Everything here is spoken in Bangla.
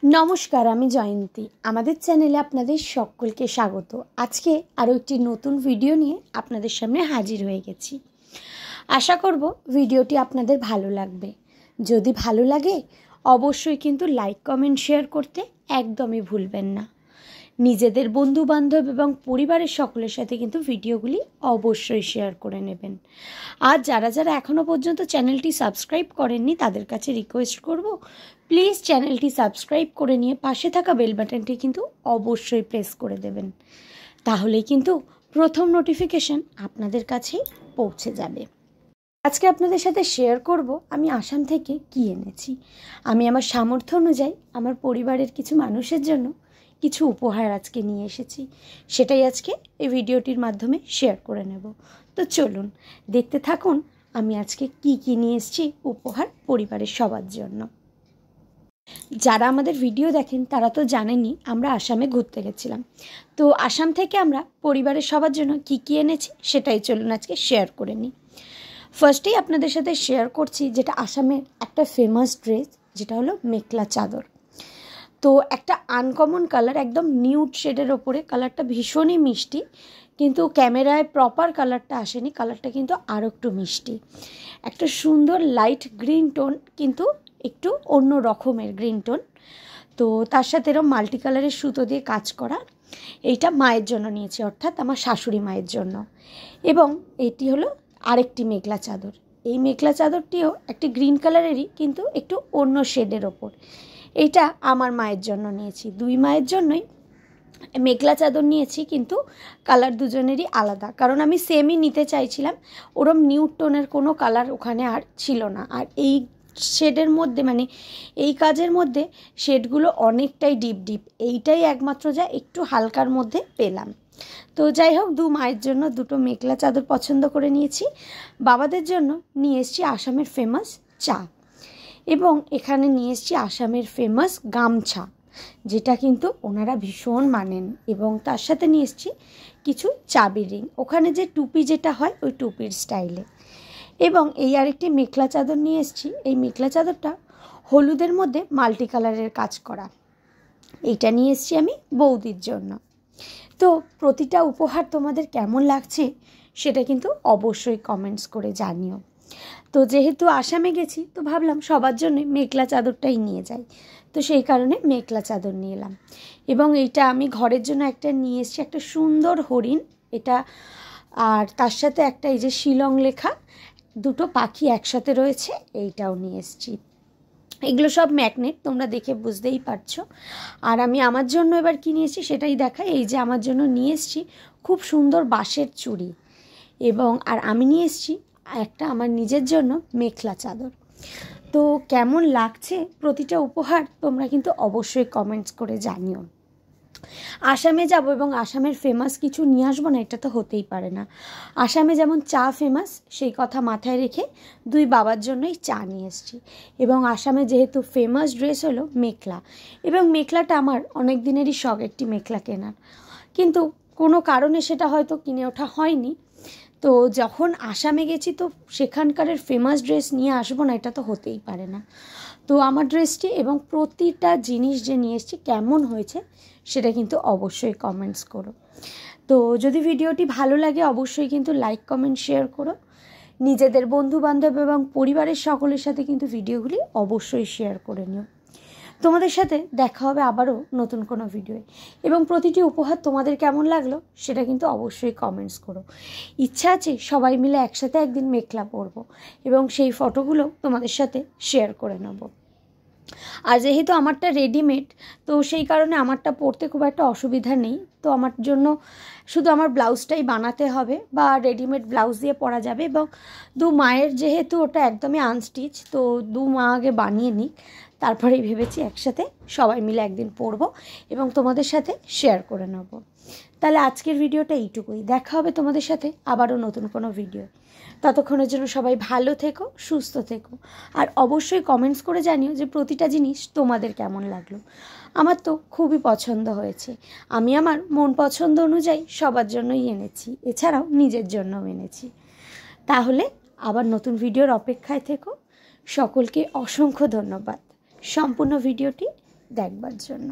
নমস্কার, আমি জয়ন্তী। আমাদের চ্যানেলে আপনাদের সকলকে স্বাগত। আজকে আরও একটি নতুন ভিডিও নিয়ে আপনাদের সামনে হাজির হয়ে গেছি। আশা করব ভিডিওটি আপনাদের ভালো লাগবে। যদি ভালো লাগে অবশ্যই কিন্তু লাইক, কমেন্ট, শেয়ার করতে একদমই ভুলবেন না। নিজেদের বন্ধু বান্ধব এবং পরিবারের সকলের সাথে কিন্তু ভিডিওগুলি অবশ্যই শেয়ার করে নেবেন। আর যারা যারা এখনও পর্যন্ত চ্যানেলটি সাবস্ক্রাইব করেননি তাদের কাছে রিকোয়েস্ট করব, প্লিজ চ্যানেলটি সাবস্ক্রাইব করে নিয়ে পাশে থাকা বেল বাটনটি কিন্তু অবশ্যই প্রেস করে দেবেন। তাহলেই কিন্তু প্রথম নোটিফিকেশন আপনাদের কাছেই পৌঁছে যাবে। আজকে আপনাদের সাথে শেয়ার করব আমি আসাম থেকে কী এনেছি। আমি আমার সামর্থ্য অনুযায়ী আমার পরিবারের কিছু মানুষের জন্য কিছু উপহার আজকে নিয়ে এসেছি। সেটাই আজকে এই ভিডিওটির মাধ্যমে শেয়ার করে নেব। তো চলুন দেখতে থাকুন আমি আজকে কি নিয়ে এসেছি উপহার পরিবারের সবার জন্য। যারা আমাদের ভিডিও দেখেন তারা তো জানেনই আমরা আসামে ঘুরতে গেছিলাম। তো আসাম থেকে আমরা পরিবারের সবার জন্য কি এনেছি সেটাই চলুন আজকে শেয়ার করে নিই। ফার্স্টেই আপনাদের সাথে শেয়ার করছি যেটা আসামের একটা ফেমাস ড্রেস, যেটা হলো মেখলা চাদর। তো একটা আনকমন কালার, একদম নিউড শেডের ওপরে, কালারটা ভীষণই মিষ্টি, কিন্তু ক্যামেরায় প্রপার কালারটা আসেনি, কালারটা কিন্তু আরও একটু মিষ্টি। একটা সুন্দর লাইট গ্রিন টোন, কিন্তু একটু অন্য রকমের গ্রিন টোন। তো তার সাথে এরকম মাল্টি কালারের সুতো দিয়ে কাজ করা। এইটা মায়ের জন্য নিয়েছি, অর্থাৎ আমার শাশুড়ি মায়ের জন্য। এবং এটি হলো আরেকটি মেখলা চাদর। এই মেখলা চাদরটিও একটি গ্রিন কালারেরই, কিন্তু একটু অন্য শেডের ওপর। এইটা আমার মায়ের জন্য নিয়েছি। দুই মায়ের জন্যই মেখলা চাদর নিয়েছি, কিন্তু কালার দুজনেরই আলাদা, কারণ আমি সেমই নিতে চাইছিলাম। ওরম নিউড টোনের কোনো কালার ওখানে আর ছিল না। আর এই শেডের মধ্যে, মানে এই কাজের মধ্যে শেডগুলো অনেকটাই ডিপ। এইটাই একমাত্র যা একটু হালকার মধ্যে পেলাম। তো যাই হোক, দু মায়ের জন্য দুটো মেখলা চাদর পছন্দ করে নিয়েছি। বাবাদের জন্য নিয়ে এসেছি আসামের ফেমাস চা, এবং এখানে নিয়ে এসেছি আসামের ফেমাস গামছা, যেটা কিন্তু ওনারা ভীষণ মানেন। এবং তার সাথে নিয়ে এসেছি কিছু চাবি রিং, ওখানে যে টুপি যেটা হয় ওই টুপির স্টাইলে। এবং এই আরেকটি মেখলা চাদর নিয়ে এসেছি। এই মেখলা চাদরটা হলুদের মধ্যে মাল্টি কালারের কাজ করা। এইটা নিয়ে এসেছি আমি বৌদির জন্য। তো প্রতিটা উপহার তোমাদের কেমন লাগছে সেটা কিন্তু অবশ্যই কমেন্টস করে জানিও। তো যেহেতু আসামে গেছি, তো ভাবলাম সবার জন্যই মেখলা চাদরটাই নিয়ে যাই। তো সেই কারণে মেখলা চাদর নিয়ে এলাম। এবং এইটা আমি ঘরের জন্য একটা নিয়ে এসেছি, একটা সুন্দর হরিণ এটা। আর তার সাথে একটা এই যে শিলং লেখা দুটো পাখি একসাথে রয়েছে, এইটাও নিয়ে এসেছি। এগুলো সব ম্যাগনেট, তোমরা দেখে বুঝতেই পারছো। আর আমি আমার জন্য এবার কী নিয়েছি সেটাই দেখাই। এই যে আমার জন্য নিয়ে এসেছি খুব সুন্দর বাঁশের চুড়ি। এবং আর আমি নিয়ে এসেছি একটা আমার নিজের জন্য মেখলা চাদর। তো কেমন লাগছে প্রতিটা উপহার তোমরা কিন্তু অবশ্যই কমেন্টস করে জানিও। আসামে যাব এবং আসামের ফেমাস কিছু নিয়ে আসবো না, এটা তো হতেই পারে না। আসামে যেমন চা ফেমাস, সেই কথা মাথায় রেখে দুই বাবার জন্যই চা নিয়ে এসেছি। এবং আসামে যেহেতু ফেমাস ড্রেস হলো মেখলা, এবং মেখলাটা আমার অনেক দিনেরই শখ একটি মেখলা কেনার, কিন্তু কোনো কারণে সেটা হয়তো কিনে ওঠা হয়নি। তো যখন আসামে গেছি তো সেখানকারের ফেমাস ড্রেস নিয়ে আসবো না, এটা তো হতেই পারে না। তো আমার ড্রেসটি এবং প্রতিটা জিনিস যে নিয়ে এসেছি কেমন হয়েছে সেটা কিন্তু অবশ্যই কমেন্টস করো। তো যদি ভিডিওটি ভালো লাগে অবশ্যই কিন্তু লাইক, কমেন্ট, শেয়ার করো। নিজেদের বন্ধু বান্ধব এবং পরিবারের সকলের সাথে কিন্তু ভিডিওগুলি অবশ্যই শেয়ার করে নিও। তোমাদের সাথে দেখা হবে আবারও নতুন কোনো ভিডিওয়ে। এবং প্রতিটি উপহার তোমাদের কেমন লাগলো সেটা কিন্তু অবশ্যই কমেন্টস করো। ইচ্ছা আছে সবাই মিলে একসাথে একদিন মেখলা পরবো, এবং সেই ফটোগুলো তোমাদের সাথে শেয়ার করে নেব। আর যেহেতু আমারটা রেডিমেড, তো সেই কারণে আমারটা পরতে খুব একটা অসুবিধা নেই। তো আমার জন্য শুধু আমার ব্লাউজটাই বানাতে হবে, বা রেডিমেড ব্লাউজ দিয়ে পরা যাবে। এবং দু মায়ের যেহেতু ওটা একদমই আনস্টিচ, তো দু মা আগে বানিয়ে নিক, তারপরেই ভেবেছি একসাথে সবাই মিলে একদিন পরবো এবং তোমাদের সাথে শেয়ার করে নেব। তাহলে আজকের ভিডিওটা এইটুকুই। দেখা হবে তোমাদের সাথে আবারও নতুন কোনো ভিডিও। ততক্ষণের জন্য সবাই ভালো থেকো, সুস্থ থেকো। আর অবশ্যই কমেন্টস করে জানিও যে প্রতিটা জিনিস তোমাদের কেমন লাগলো। আমার তো খুবই পছন্দ হয়েছে। আমি আমার মন পছন্দ অনুযায়ী সবার জন্যই এনেছি, এছাড়াও নিজের জন্যও এনেছি। তাহলে আবার নতুন ভিডিওর অপেক্ষায় থেকো। সকলকে অসংখ্য ধন্যবাদ সম্পূর্ণ ভিডিওটি দেখবার জন্য।